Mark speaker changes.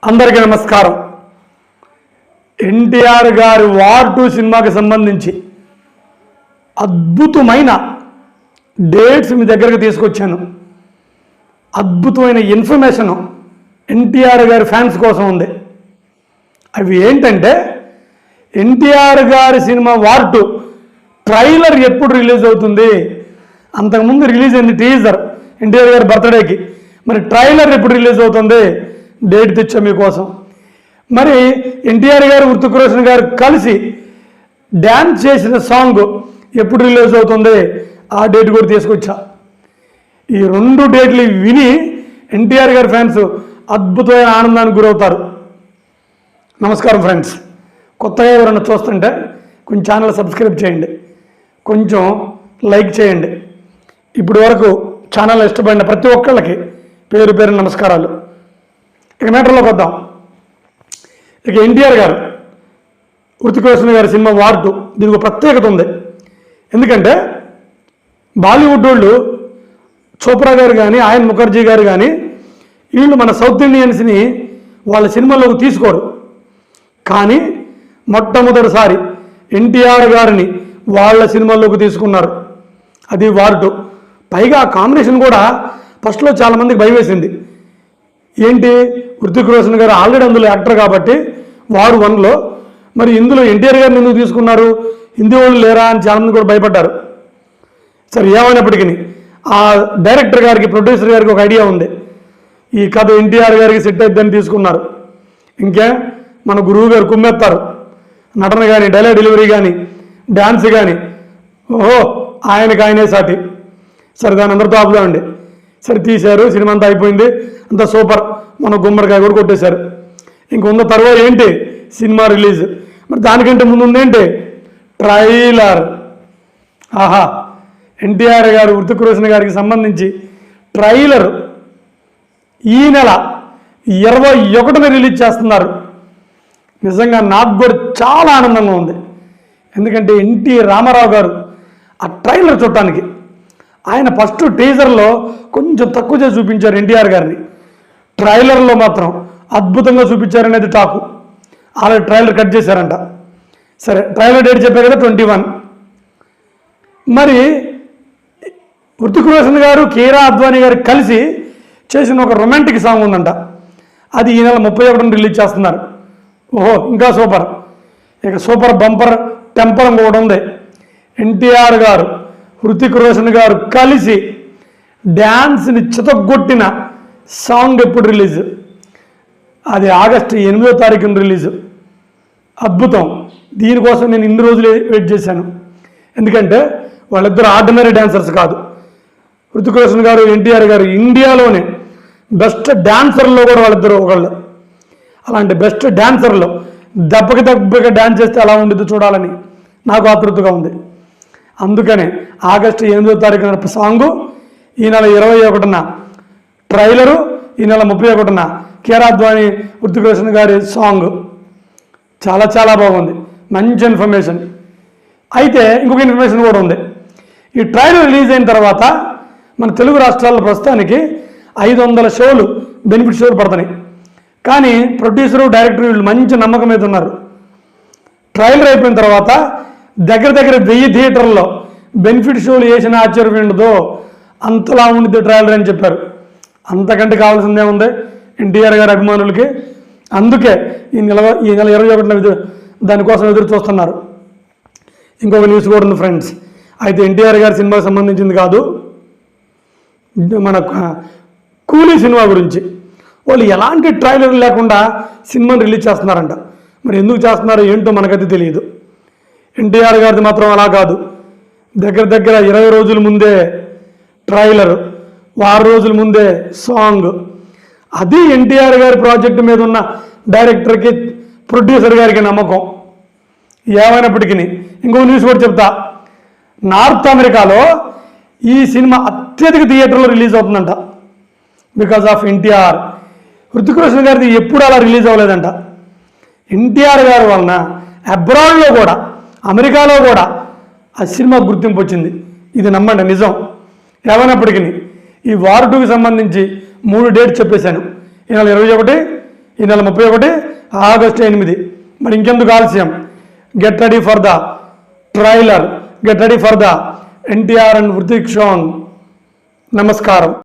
Speaker 1: అందరికీ నమస్కారం. ఎన్టీఆర్ గారి వార్ 2 సినిమాకి సంబంధించి అద్భుతమైన డేట్స్ మీ దగ్గరకు తీసుకొచ్చాను. అద్భుతమైన ఇన్ఫర్మేషన్ ఎన్టీఆర్ గారి ఫ్యాన్స్ కోసం ఉంది. అవి ఏంటంటే, ఎన్టీఆర్ గారి సినిమా వార్ 2 ట్రైలర్ ఎప్పుడు రిలీజ్ అవుతుంది? అంతకుముందు రిలీజ్ అయింది టీజర్ ఎన్టీఆర్ గారి బర్త్డేకి. మరి ట్రైలర్ ఎప్పుడు రిలీజ్ అవుతుంది? డేట్ తెచ్చా మీకోసం. మరి ఎన్టీఆర్ గారు హృతిక్ రోషన్ గారు కలిసి డ్యాన్స్ చేసిన సాంగ్ ఎప్పుడు రిలీజ్ అవుతుంది? ఆ డేట్ కూడా తీసుకొచ్చా. ఈ 2 డేట్లు విని ఎన్టీఆర్ గారి ఫ్యాన్స్ అద్భుతమైన ఆనందానికి గురవుతారు. నమస్కారం ఫ్రెండ్స్. కొత్తగా ఎవరైనా చూస్తుంటే కొంచెం ఛానల్ సబ్స్క్రైబ్ చేయండి, కొంచెం లైక్ చేయండి. ఇప్పటి వరకు ఛానల్ ఇష్టపడిన ప్రతి ఒక్కళ్ళకి పేరు పేరు నమస్కారాలు. ఇక మ్యాటర్లోకి వద్దాం. ఇక ఎన్టీఆర్ గారు హృతిక్ రోషన్ గారి సినిమా వార్ 2 దీనికి ఒక ప్రత్యేకత ఉంది. ఎందుకంటే బాలీవుడ్ వాళ్ళు చోప్రా గారు కానీ ఆయన్ ముఖర్జీ గారు కానీ వీళ్ళు మన సౌత్ ఇండియన్స్ని వాళ్ళ సినిమాలోకి తీసుకోరు. కానీ మొట్టమొదటిసారి ఎన్టీఆర్ గారిని వాళ్ళ సినిమాల్లోకి తీసుకున్నారు. అది వార్ 2. పైగా కాంబినేషన్ కూడా ఫస్ట్లో చాలామందికి భయం వేసింది. ఏంటి, హృతిక్ రోషన్ గారు ఆల్రెడీ అందులో యాక్టర్ కాబట్టి వార్ 1లో మరి ఇందులో ఎన్టీఆర్ గారిని ఎందుకు తీసుకున్నారు, హిందీ వాళ్ళు లేరా అని చాలామంది కూడా భయపడ్డారు. సరే, ఏమైనప్పటికీ ఆ డైరెక్టర్ గారికి, ప్రొడ్యూసర్ గారికి ఒక ఐడియా ఉంది. ఈ కథ ఎన్టీఆర్ గారికి సెట్ అయిద్దని తీసుకున్నారు. ఇంకే మన గురువు గారు కుమ్మెత్తారు. నటన కానీ, డైలాగ్ డెలివరీ కానీ, డ్యాన్స్ కానీ, ఓహో ఆయనకి ఆయనే సాటి. సరే, దాని అందరితో ఆపుదామండి. సరే, తీశారు. సినిమా అంతా అయిపోయింది, అంతా సూపర్. మన గుమ్మడికాయ కూడా కొట్టేశారు. ఇంకొంద తర్వాత ఏంటి, సినిమా రిలీజ్. మరి దానికంటే ముందు ఉందేంటి, ట్రైలర్. ఆహా, ఎన్టీఆర్ గారు హృతిక్ రోషన్ గారికి సంబంధించి ట్రైలర్ ఈ నెల 21న రిలీజ్ చేస్తున్నారు. నిజంగా నాకు కూడా చాలా ఆనందంగా ఉంది. ఎందుకంటే ఎన్టీ రామారావు గారు ఆ ట్రైలర్ చూడటానికి ఆయన ఫస్ట్ టీజర్లో కొంచెం తక్కువ చేసి చూపించారు ఎన్టీఆర్ గారిని. ట్రైలర్లో మాత్రం అద్భుతంగా చూపించారనేది టాకు. ఆల్రెడీ ట్రైలర్ కట్ చేశారంట. సరే, ట్రైలర్ డేట్ చెప్పారు కదా, 21. మరి హృతిక్ రోషన్ గారు, కీరా అద్వానీ గారు కలిసి చేసిన ఒక రొమాంటిక్ సాంగ్ ఉందంట. అది ఈ నెల 31న రిలీజ్ చేస్తున్నారు. ఓహో, ఇంకా సూపర్. ఇక సూపర్ బంపర్ టెంపర్ కూడా ఉంది. ఎన్టీఆర్ గారు, హృతిక్ రోషన్ గారు కలిసి డ్యాన్స్ని చితగొట్టిన సాంగ్ ఎప్పుడు రిలీజ్? అది ఆగస్టు 8వ తారీఖున రిలీజ్. అద్భుతం. దీనికోసం నేను ఇన్ని రోజులు వెయిట్ చేశాను. ఎందుకంటే వాళ్ళిద్దరు ఆర్డినరీ డాన్సర్స్ కాదు. హృతిక్ రోషన్ గారు, ఎన్టీఆర్ గారు ఇండియాలోనే బెస్ట్ డాన్సర్లో కూడా వాళ్ళిద్దరు ఒకళ్ళు. అలాంటి బెస్ట్ డాన్సర్లో దెబ్బకి డ్యాన్స్ చేస్తే ఎలా ఉండేది చూడాలని నాకు ఆతృతగా ఉంది. అందుకనే ఆగస్టు 8వ తారీఖున సాంగు, ఈ నెల 21న ట్రైలరు, ఈ నెల 31న కీరా అద్వానీ హృతిక్ రోషన్ గారి సాంగ్. చాలా చాలా బాగుంది. మంచి ఇన్ఫర్మేషన్. అయితే ఇంకొక ఇన్ఫర్మేషన్ కూడా ఉంది. ఈ ట్రైలర్ రిలీజ్ అయిన తర్వాత మన తెలుగు రాష్ట్రాల్లో ప్రస్తుతానికి 500 షోలు, బెనిఫిట్ షోలు పడుతున్నాయి. కానీ ప్రొడ్యూసరు, డైరెక్టర్ వీళ్ళు మంచి నమ్మకం మీద ఉన్నారు. ట్రైలర్ అయిపోయిన తర్వాత దగ్గర 1000 థియేటర్లో బెనిఫిట్ షోలు వేసిన ఆశ్చర్యం ఉండదో అంతలా ఉండిద్ది ట్రైలర్ అని చెప్పారు. అంతకంటే కావాల్సిందే ఉంది ఎన్టీఆర్ గారి అభిమానులకి. అందుకే ఈ నెల 21న దానికోసం ఎదురు చూస్తున్నారు. ఇంకొక న్యూస్ కూడా ఉంది ఫ్రెండ్స్. అయితే ఎన్టీఆర్ గారి సినిమాకి సంబంధించింది కాదు, మన కూలీ సినిమా గురించి. వాళ్ళు ఎలాంటి ట్రైలర్ లేకుండా సినిమాని రిలీజ్ చేస్తున్నారంట. మరి ఎందుకు చేస్తున్నారో ఏంటో మనకైతే తెలియదు. ఎన్టీఆర్ గారిది మాత్రం అలా కాదు. దగ్గర 20 రోజుల ముందే ట్రైలర్, 6 రోజుల ముందే సాంగ్. అది ఎన్టీఆర్ గారి ప్రాజెక్టు మీద ఉన్న డైరెక్టర్కి, ప్రొడ్యూసర్ గారికి నమ్మకం. ఏమైనప్పటికీ ఇంకో న్యూస్ కూడా చెప్తా. నార్త్ అమెరికాలో ఈ సినిమా అత్యధిక థియేటర్లో రిలీజ్ అవుతుందంట. Because of NTR. హృతిక్ రోషన్ గారిది ఎప్పుడు అలా రిలీజ్ అవ్వలేదంట. ఎన్టీఆర్ గారి వలన అబ్రాడ్లో కూడా, అమెరికాలో కూడా ఆ సినిమా గుర్తింపు వచ్చింది. ఇది నమ్మండి, నిజం. ఏమైనప్పటికీ ఈ వార్ 2కి సంబంధించి 3 డేట్స్ చెప్పేశాను. ఈ నెల 21, ఈ నెల 31 ఆగస్టు 8. మరి ఇంకెందుకు ఆలస్యం? Get ready for the trailer, get ready for the NTR and Hrithik Roshan. నమస్కారం.